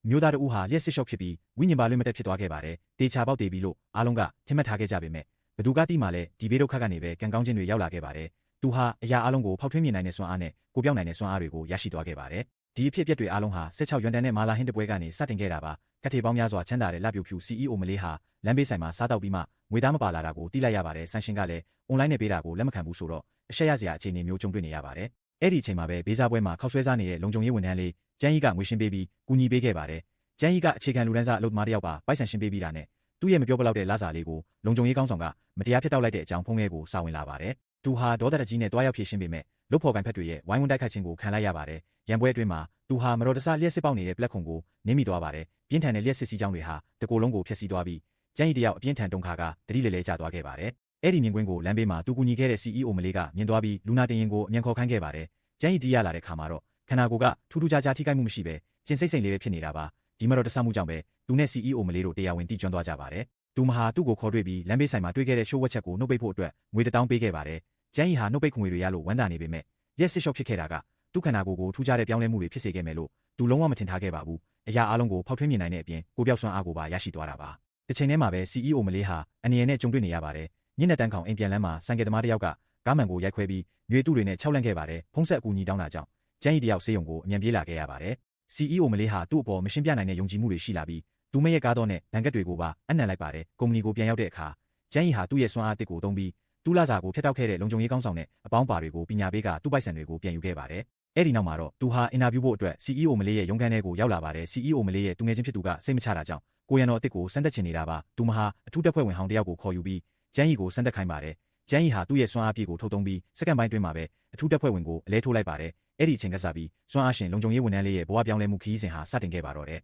မျိုးသားတို့ဟာလျှက်စစ်ရှော့ဖြစ်ပြီးဝိညာဉ်ပါလွင်မတက်ဖြစ်သွားခဲ့ပါတယ်တေချာပေါက်တည်ပြီးလို့အားလုံးကထင်မှတ်ထားခဲ့ကြပေမဲ့ဘသူကတိမှလည်းဒီဘေးဒုက္ခကနေပဲကံကောင်းခြင်းတွေရောက်လာခဲ့ပါတယ်သူဟာအရာအလုံးကိုဖောက်ထွင်းမြင်နိုင်တဲ့စွမ်းအားနဲ့ကိုပြောင်းနိုင်တဲ့စွမ်းအားတွေကိုရရှိသွားခဲ့ပါတယ်ဒီအဖြစ်အပျက်တွေအားလုံးဟာ16ရွန်တန်နဲ့မာလာဟင်းတပွဲကနေစတင်ခဲ့တာပါကတ်ထေပေါင်းများစွာချမ်းသာတဲ့လပြူဖြူ CEO မလေးဟာလမ်းဘေးဆိုင်မှာစားတောက်ပြီးမှငွေသားမပါလာတာကိုသိလိုက်ရပါတယ်ဆန်ရှင်ကလည်းအွန်လိုင်းနဲ့ပေးတာကိုလက်မခံဘူးဆိုတော့အရှက်ရစရာအခြေအနေမျိုးကြုံတွေ့နေရပါတယ်အဲ့ဒီအချိန်မှာပဲဘေးစားပွဲမှာခောက်ဆွဲစားနေတဲ့လုံခြုံရေးဝန်ထမ်းလေးကျန်းကြီးကငွေရှင်းပေးပြီးကူညီပေးခဲ့ပါတယ်ကျန်းကြီးကအခြေခံလူတန်းစားအလုပ်သမားတယောက်ပါပိုက်ဆံရှင်းပေးပြီးတာနဲ့သူ့ရဲ့မပြောပလောက်တဲ့လစာလေးကိုလုံခြုံရေးကောင်းဆောင်ကမတရားဖြစ်တောက်လိုက်တဲ့အကြောင်းဖုံးငယ်ကိုစာဝင်လာပါတယ်သူဟာဒေါသတကြီးနဲ့တွားရောက်ဖြည့်ရှင်းပေမဲ့လုတ်ဖော်ကန်ဖက်တွေရဲ့ဝိုင်းဝန်းတိုက်ခိုက်ခြင်းကိုခံလိုက်ရပါတယ်ရန်ပွဲအတွင်းမှာသူဟာမတော်တဆလျှက်စစ်ပေါက်နေတဲ့ပလက်ခုံကိုနင်းမိသွားပါတယ်ပြင်းထန်တဲ့လျှက်စစ်စီးကြောင်းတွေဟာတကိုယ်လုံးကိုဖျက်ဆီးသွားပြီးကျန်းကြီးတယောက်အပြင်းထန်တုန်ခါကတတိလေလဲကျသွားခဲ့ပါတယ်အဲ့ဒီမြင်ကွင်းကိုလမ်းဘေးမှာသူကူညီခဲ့တဲ့ CEO မလေးကမြင်သွားပြီးလူနာတင်ရင်ကိုအမြန်ခေါ်ခိုင်းခဲ့ပါတယ်ကျန်းကြီးတီးရလာတဲ့ခါမှာတော့ခန္ဓာကိုယ်ကထူးထူးခြားခြားထိခိုက်မှုမရှိပဲကျင်စိတ်စိတ်လေးပဲဖြစ်နေတာပါဒီမတော်တဆမှုကြောင့်ပဲသူနဲ့ CEO မလေးတို့တရားဝင်တိကျွမ်းသွားကြပါတယ်သူမဟာသူ့ကိုခေါ်တွေ့ပြီးလမ်းဘေးဆိုင်မှာတွေ့ခဲ့တဲ့ရှိုးဝက်ချက်ကိုနှုတ်ပိတ်ဖို့အတွက်ငွေ1000ပေးခဲ့ပါတယ်ကျန်းကြီးဟာနှုတ်ပိတ်ငွေတွေရလို့ဝမ်းသာနေပေမဲ့ရက်စစ်ရှော့ဖြစ်ခဲ့တာကသူ့ခန္ဓာကိုယ်ကိုထူးခြားတဲ့ပြောင်းလဲမှုတွေဖြစ်စေခဲ့မယ်လို့သူလုံးဝမထင်ထားခဲ့ပါဘူးအရာအလုံးကိုဖောက်ထွင်းမြင်နိုင်တဲ့အပြင်ကိုပြောက်စွမ်းအားကိုပါရရှိသွားတာပါတစ်ချိန်တည်းမှာပဲ CEO မလေးဟာအနေနဲ့ကြုံတွေ့နေရပါတယ်ညနေတန်းခေါင်အိမ်ပြန်လမ်းမှာစံကယ်သမားတယောက်ကကားမှန်ကိုရိုက်ခွဲပြီးညွေတူတွေနဲ့ခြောက်လန့်ခဲ့ပါတယ်ဖုံးဆက်အကူအညီတောင်းတာကြောင့်ကျန်းကြီးတယောက်ဆေးရုံကိုအမြန်ပြေးလာခဲ့ရပါတယ် CEO မလေးဟာသူ့အပေါ်မရှင်းပြနိုင်တဲ့ယုံကြည်မှုတွေရှိလာပြီးသူမရဲ့ကားတော့နဲ့ဘဏ်ကတ်တွေကိုပါအနှံလိုက်ပါတယ်ကုမ္ပဏီကိုပြန်ရောက်တဲ့အခါကျန်းကြီးဟာသူ့ရဲ့စွမ်းအားတစ်ကိုသုံးပြီးသူ့လာစာကိုဖျက်တောက်ခဲ့တဲ့လုံခြုံရေးကောင်းဆောင်နဲ့အပေါင်းပါတွေကိုပညာပေးကသူ့ပိုက်ဆံတွေကိုပြန်ယူခဲ့ပါတယ်အဲ့ဒီနောက်မှာတော့သူဟာအင်တာဗျူးဖို့အတွက် CEO မလေးရဲ့ရုံးခန်းထဲကိုရောက်လာပါတယ် CEO မလေးရဲ့သူငယ်ချင်းဖြစ်သူကစိတ်မချတာကြောင့်ကိုရန်တော်အစ်ကိုစမ်းသက်ချင်နေတာပါသူမဟာအထူးတပ်ဖွဲ့ဝင်ဟောင်းတယောက်ကိုခေါ်ယူပြီးကျန်းကြီးကိုစမ်းသက်ခိုင်းပါတယ်ကျန်းကြီးဟာသူ့ရဲ့စွမ်းအားပြည့်ကိုထုတ်သုံးပြီးစက္ကန့်ပိုင်းတွင်းမှာပဲအထူးတပ်ဖွဲ့ဝင်ကိုအလဲထိုးလိုက်ပါတယ်အဲ့ဒီအချိန်ကစပြီးစွမ်းအားရှင်လုံခြုံရေးဝန်ထမ်းလေးရဲ့ဘဝပြောင်းလဲမှုခရီးစဉ်ဟာစတင်ခဲ့ပါတော့တယ်